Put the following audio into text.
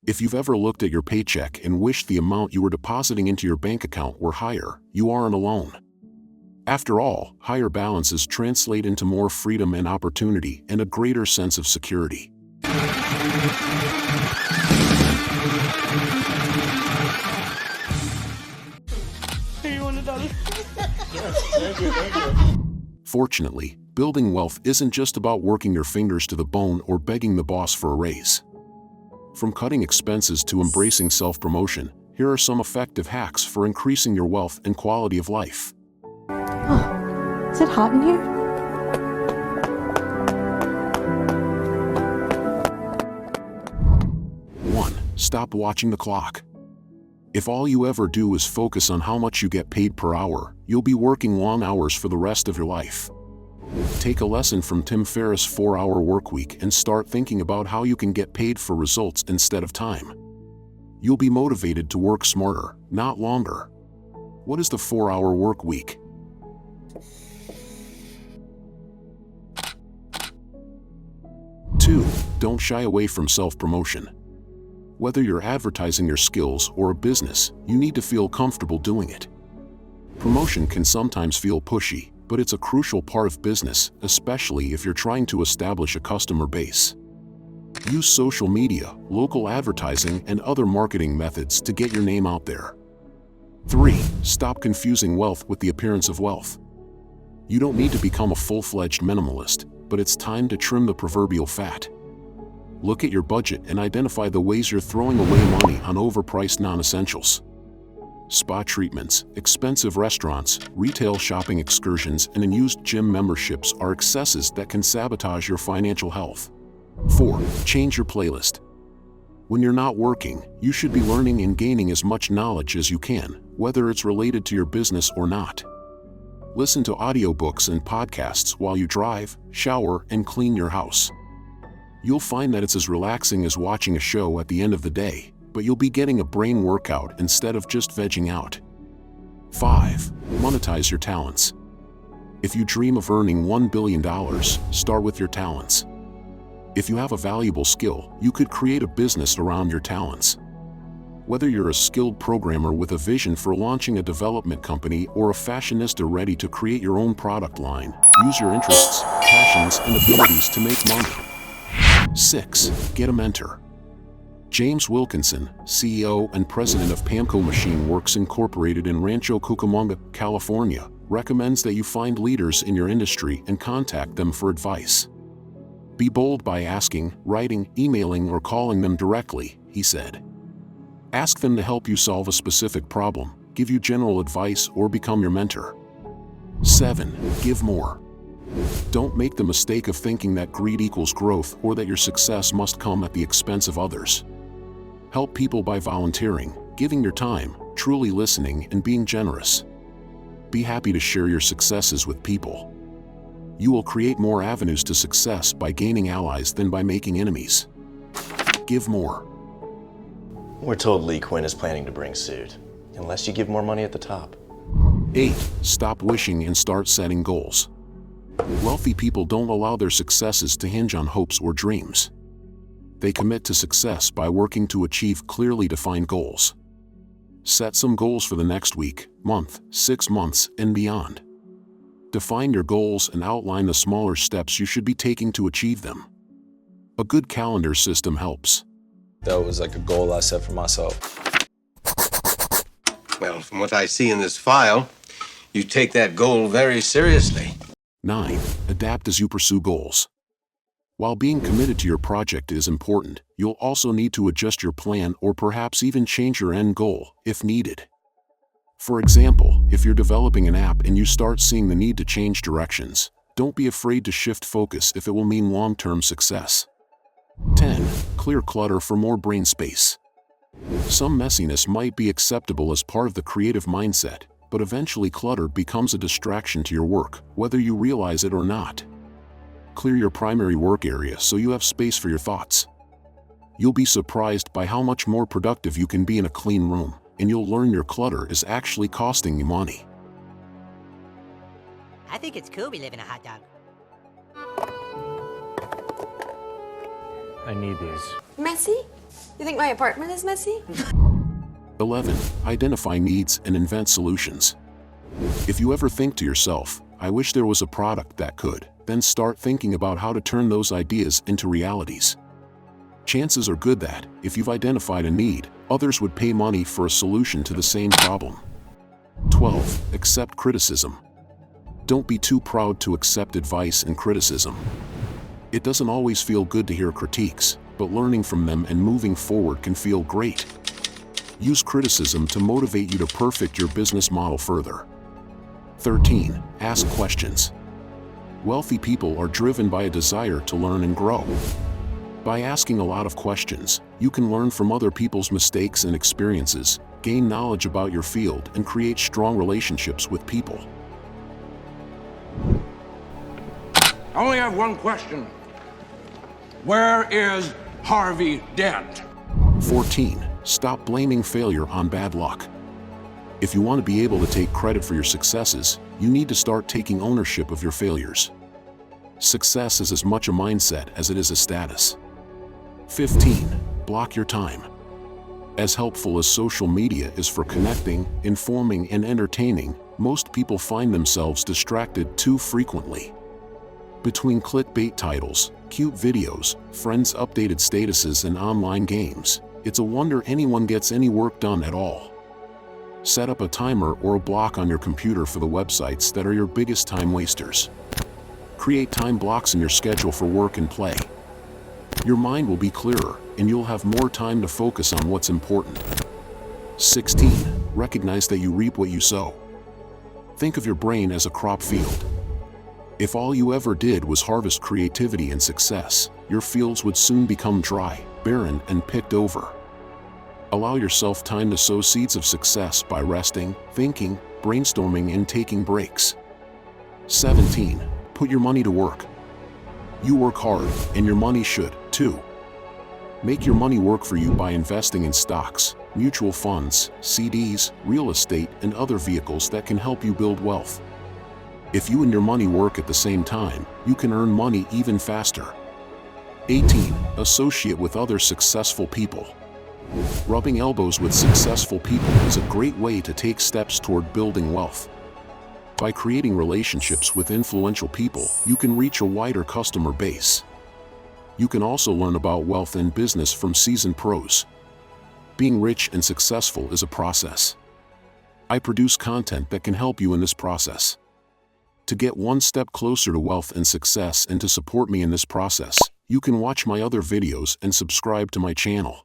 If you've ever looked at your paycheck and wished the amount you were depositing into your bank account were higher, you aren't alone. After all, higher balances translate into more freedom and opportunity and a greater sense of security. Fortunately, building wealth isn't just about working your fingers to the bone or begging the boss for a raise. From cutting expenses to embracing self-promotion, here are some effective hacks for increasing your wealth and quality of life. Oh, is it hot in here? 1. Stop watching the clock. If all you ever do is focus on how much you get paid per hour, you'll be working long hours for the rest of your life. Take a lesson from Tim Ferriss' 4-hour workweek and start thinking about how you can get paid for results instead of time. You'll be motivated to work smarter, not longer. What is the 4-hour workweek? Two, don't shy away from self-promotion. Whether you're advertising your skills or a business, you need to feel comfortable doing it. Promotion can sometimes feel pushy, but it's a crucial part of business, especially if you're trying to establish a customer base. Use social media, local advertising, and other marketing methods to get your name out there. 3. Stop confusing wealth with the appearance of wealth. You don't need to become a full-fledged minimalist, but it's time to trim the proverbial fat. Look at your budget and identify the ways you're throwing away money on overpriced non-essentials. Spa treatments, expensive restaurants, retail shopping excursions, and unused gym memberships are excesses that can sabotage your financial health. 4. Change your playlist. When you're not working, you should be learning and gaining as much knowledge as you can, whether it's related to your business or not. Listen to audiobooks and podcasts while you drive, shower, and clean your house. You'll find that it's as relaxing as watching a show at the end of the day, but you'll be getting a brain workout instead of just vegging out. 5. Monetize your talents. If you dream of earning $1 billion, start with your talents. If you have a valuable skill, you could create a business around your talents. Whether you're a skilled programmer with a vision for launching a development company or a fashionista ready to create your own product line, use your interests, passions, and abilities to make money. 6. Get a mentor. James Wilkinson, CEO and president of Pamco Machine Works Incorporated in Rancho Cucamonga, California, recommends that you find leaders in your industry and contact them for advice. Be bold by asking, writing, emailing, or calling them directly, he said. Ask them to help you solve a specific problem, give you general advice, or become your mentor. 7. Give more. Don't make the mistake of thinking that greed equals growth or that your success must come at the expense of others. Help people by volunteering, giving your time, truly listening, and being generous. Be happy to share your successes with people. You will create more avenues to success by gaining allies than by making enemies. Give more. We're told Lee Quinn is planning to bring suit, unless you give more money at the top. 8. Stop wishing and start setting goals. Wealthy people don't allow their successes to hinge on hopes or dreams. They commit to success by working to achieve clearly defined goals. Set some goals for the next week, month, 6 months, and beyond. Define your goals and outline the smaller steps you should be taking to achieve them. A good calendar system helps. That was like a goal I set for myself. Well, from what I see in this file, you take that goal very seriously. 9. Adapt as you pursue goals. While being committed to your project is important, you'll also need to adjust your plan or perhaps even change your end goal, if needed. For example, if you're developing an app and you start seeing the need to change directions, don't be afraid to shift focus if it will mean long-term success. 10. Clear clutter for more brain space. Some messiness might be acceptable as part of the creative mindset, but eventually clutter becomes a distraction to your work, whether you realize it or not. Clear your primary work area so you have space for your thoughts. You'll be surprised by how much more productive you can be in a clean room, and you'll learn your clutter is actually costing you money. I think it's cool we live in a hot dog. I need these. Messy? You think my apartment is messy? 11. Identify needs and invent solutions. If you ever think to yourself, I wish there was a product that could, then start thinking about how to turn those ideas into realities. Chances are good that, if you've identified a need, others would pay money for a solution to the same problem. 12. Accept criticism. Don't be too proud to accept advice and criticism. It doesn't always feel good to hear critiques, but learning from them and moving forward can feel great. Use criticism to motivate you to perfect your business model further. 13. Ask questions. Wealthy people are driven by a desire to learn and grow. By asking a lot of questions, you can learn from other people's mistakes and experiences, gain knowledge about your field, and create strong relationships with people. I only have one question. Where is Harvey Dent? 14. Stop blaming failure on bad luck. If you want to be able to take credit for your successes, you need to start taking ownership of your failures. Success is as much a mindset as it is a status. 15. Block your time. As helpful as social media is for connecting, informing, and entertaining, most people find themselves distracted too frequently. Between clickbait titles, cute videos, friends' updated statuses, and online games, it's a wonder anyone gets any work done at all. Set up a timer or a block on your computer for the websites that are your biggest time wasters. Create time blocks in your schedule for work and play. Your mind will be clearer, and you'll have more time to focus on what's important. 16. Recognize that you reap what you sow. Think of your brain as a crop field. If all you ever did was harvest creativity and success, your fields would soon become dry, barren, and picked over. Allow yourself time to sow seeds of success by resting, thinking, brainstorming, and taking breaks. 17. Put your money to work. You work hard, and your money should, too. Make your money work for you by investing in stocks, mutual funds, CDs, real estate, and other vehicles that can help you build wealth. If you and your money work at the same time, you can earn money even faster. 18. Associate with other successful people. Rubbing elbows with successful people is a great way to take steps toward building wealth. By creating relationships with influential people, you can reach a wider customer base. You can also learn about wealth and business from seasoned pros. Being rich and successful is a process. I produce content that can help you in this process. To get one step closer to wealth and success and to support me in this process, you can watch my other videos and subscribe to my channel.